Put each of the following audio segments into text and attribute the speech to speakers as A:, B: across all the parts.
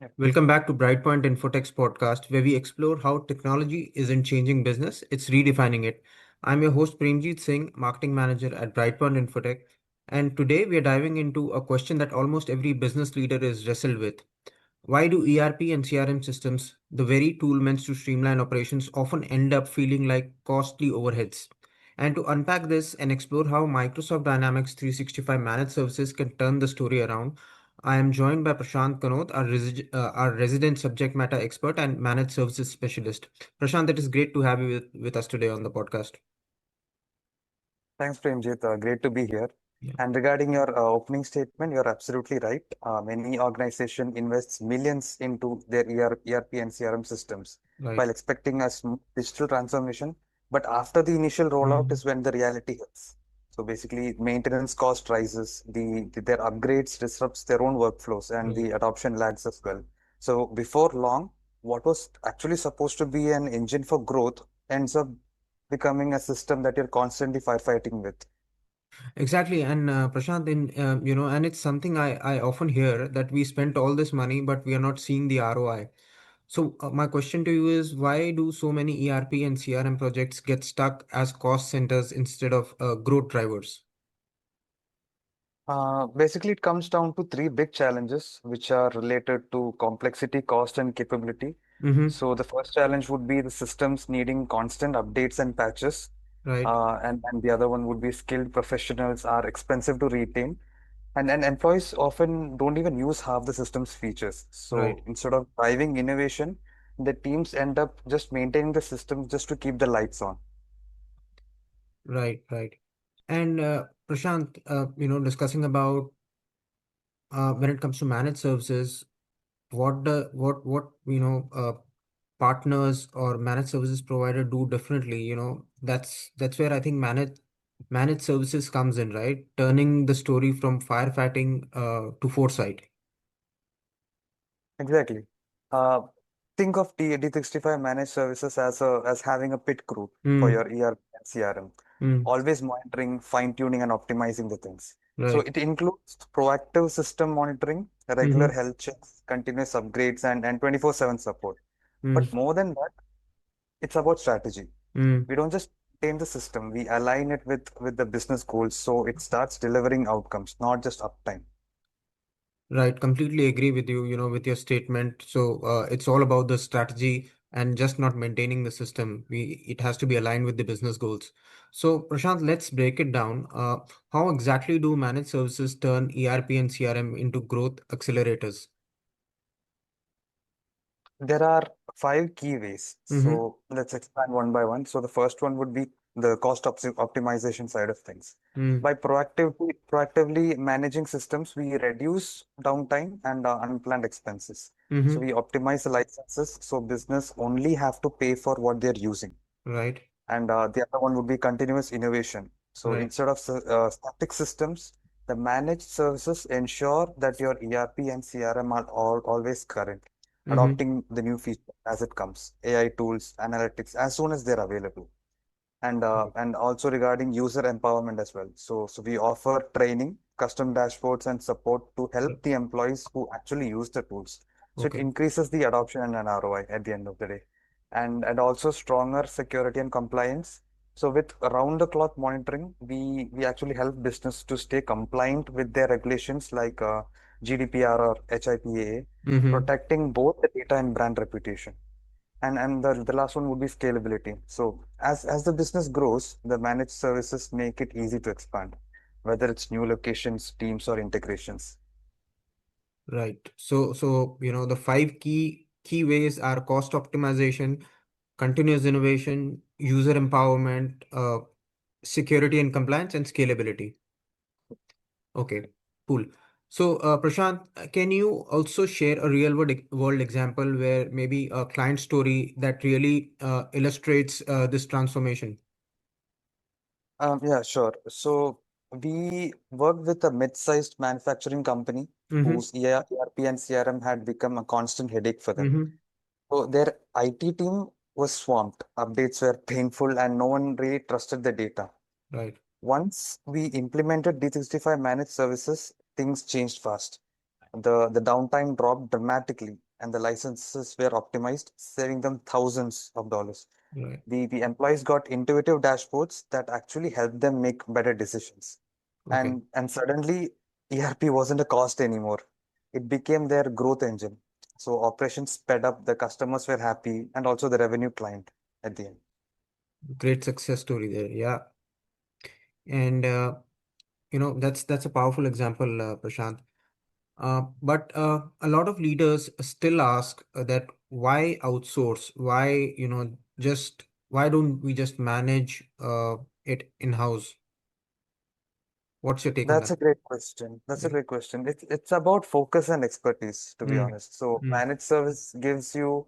A: Yep.
B: Welcome back to Brightpoint Infotech's podcast, where we explore how technology isn't changing business, it's redefining it. I'm your host, Premjit Singh, Marketing Manager at Brightpoint Infotech, and today we are diving into a question that almost every business leader is wrestled with. Why do ERP and CRM systems, the very tool meant to streamline operations, often end up feeling like costly overheads? And to unpack this and explore how Microsoft Dynamics 365 managed services can turn the story around, I am joined by Prashanth Kannoth, our resident subject matter expert and managed services specialist. Prashanth, it is great to have you with us today on the podcast.
A: Thanks, Premjit. Great to be here.
B: Yeah,
A: And regarding your opening statement, you're absolutely right. Many organization invests millions into their ERP and CRM systems
B: right.
A: while expecting a smooth digital transformation. But after the initial rollout
B: Mm,
A: is when the reality hits. So basically, maintenance cost rises, their upgrades disrupts their own workflows, and
B: right.
A: the adoption lags as well. So before long, what was actually supposed to be an engine for growth ends up becoming a system that you're constantly firefighting with.
B: Exactly, and Prashant, and it's something I often hear that we spent all this money, but we are not seeing the ROI. So my question to you is, why do so many ERP and CRM projects get stuck as cost centers instead of growth drivers?
A: Basically, it comes down to three big challenges which are related to complexity, cost, and capability.
B: Mm-hmm.
A: So the first challenge would be the systems needing constant updates and patches.
B: Right,
A: And the other one would be skilled professionals are expensive to retain. And employees often don't even use half the system's features. So
B: right,
A: instead of driving innovation, the teams end up just maintaining the system just to keep the lights on.
B: right. And Prashant, discussing about when it comes to managed services, what partners or managed services provider do differently, that's where I think managed services comes in, right? Turning the story from firefighting to foresight.
A: Exactly. Uh, think of D365 managed services as having a pit crew for
B: Mm,
A: your ERP and CRM,
B: mm,
A: always monitoring, fine-tuning, and optimizing the things. So
B: right.
A: it includes proactive system monitoring, regular
B: Mm-hmm,
A: health checks, continuous upgrades, and 24/7 support.
B: mm,
A: But more than that, it's about strategy.
B: mm.
A: We don't just maintain the system, we align it with the business goals so it starts delivering outcomes, not just uptime.
B: Right, completely agree with you, with your statement. So it's all about the strategy and just not maintaining the system. It has to be aligned with the business goals. So Prashant, let's break it down. How exactly do managed services turn ERP and CRM into growth accelerators?
A: There are five key ways.
B: Mm-hmm.
A: So let's expand one by one. So the first one would be the optimization side of things.
B: Mm,
A: By proactively managing systems, we reduce downtime and unplanned expenses. So
B: mm-hmm.
A: we optimize the licenses so business only have to pay for what they're using.
B: Right,
A: And the other one would be continuous innovation. So
B: right.
A: instead of static systems, the managed services ensure that your ERP and CRM are always current,
B: Mm-hmm.
A: adopting the new feature as it comes, AI tools, analytics, as soon as they're available. And also regarding user empowerment as well. So we offer training, custom dashboards, and support to help the employees who actually use the tools. So it
B: Okay.
A: increases the adoption and an ROI at the end of the day. And also stronger security and compliance. So with around the clock monitoring, we actually help business to stay compliant with their regulations like GDPR or HIPAA,
B: Mm-hmm.
A: protecting both the data and brand reputation. And the last one would be scalability. So as the business grows, the managed services make it easy to expand, whether it's new locations, teams, or integrations.
B: Right. So the five key ways are cost optimization, continuous innovation, user empowerment, security and compliance, and scalability. Okay, cool. So, Prashant, can you also share a world example where maybe a client story that really illustrates this transformation?
A: Yeah, sure. So we worked with a mid-sized manufacturing company
B: Mm-hmm.
A: whose ERP and CRM had become a constant headache for them.
B: Mm-hmm.
A: So their IT team was swamped. Updates were painful, and no one really trusted the data.
B: Right.
A: Once we implemented D365 managed services, things changed fast. The downtime dropped dramatically, and the licenses were optimized, saving them thousands of dollars.
B: Right.
A: The employees got intuitive dashboards that actually helped them make better decisions.
B: Okay.
A: And suddenly ERP wasn't a cost anymore. It became their growth engine. So operations sped up, the customers were happy, and also the revenue climbed at the end.
B: Great success story there. Yeah. And that's a powerful example, Prashant. But a lot of leaders still ask that why outsource? Why, just why don't we just manage it in-house? What's your take on
A: That's
B: that?
A: a great question. That's a
B: Yeah.
A: great question. It's about focus and expertise, to be
B: Mm,
A: honest. So
B: mm,
A: managed service gives you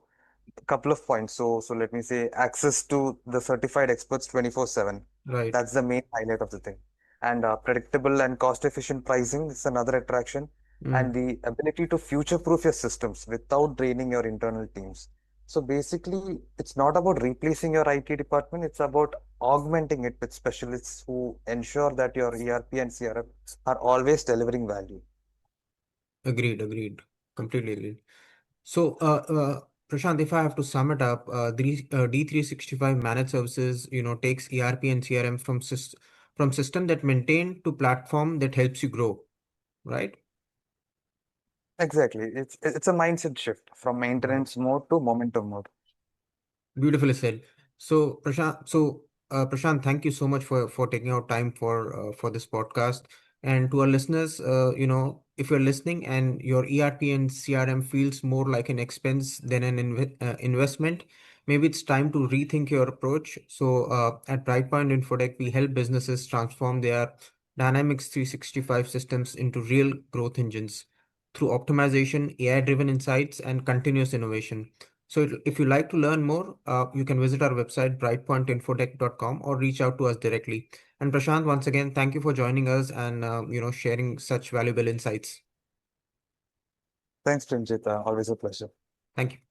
A: couple of points. So let me say access to the certified experts 24/7.
B: right.
A: That's the main highlight of the thing. And predictable and cost efficient pricing is another attraction. And
B: Mm,
A: the ability to future proof your systems without draining your internal teams. So basically, it's not about replacing your IT department, it's about augmenting it with specialists who ensure that your ERP and CRM are always delivering value.
B: agreed, agreed. Completely agreed. So, Prashant, if I have to sum it up, D365 managed services, takes ERP and CRM from system that maintain to platform that helps you grow, right?
A: Exactly. It's a mindset shift from
B: Right.
A: maintenance mode to momentum mode.
B: Beautifully said. Prashant, thank you so much for taking out time for this podcast. And to our listeners, if you're listening and your ERP and CRM feels more like an expense than an investment, maybe it's time to rethink your approach. So, at Brightpoint Infotech, we help businesses transform their Dynamics 365 systems into real growth engines through optimization, AI-driven insights, and continuous innovation. So if you like to learn more, you can visit our website, brightpointinfotech.com, or reach out to us directly. And Prashant, once again, thank you for joining us and sharing such valuable insights.
A: Thanks, Premjit. Always a pleasure.
B: Thank you.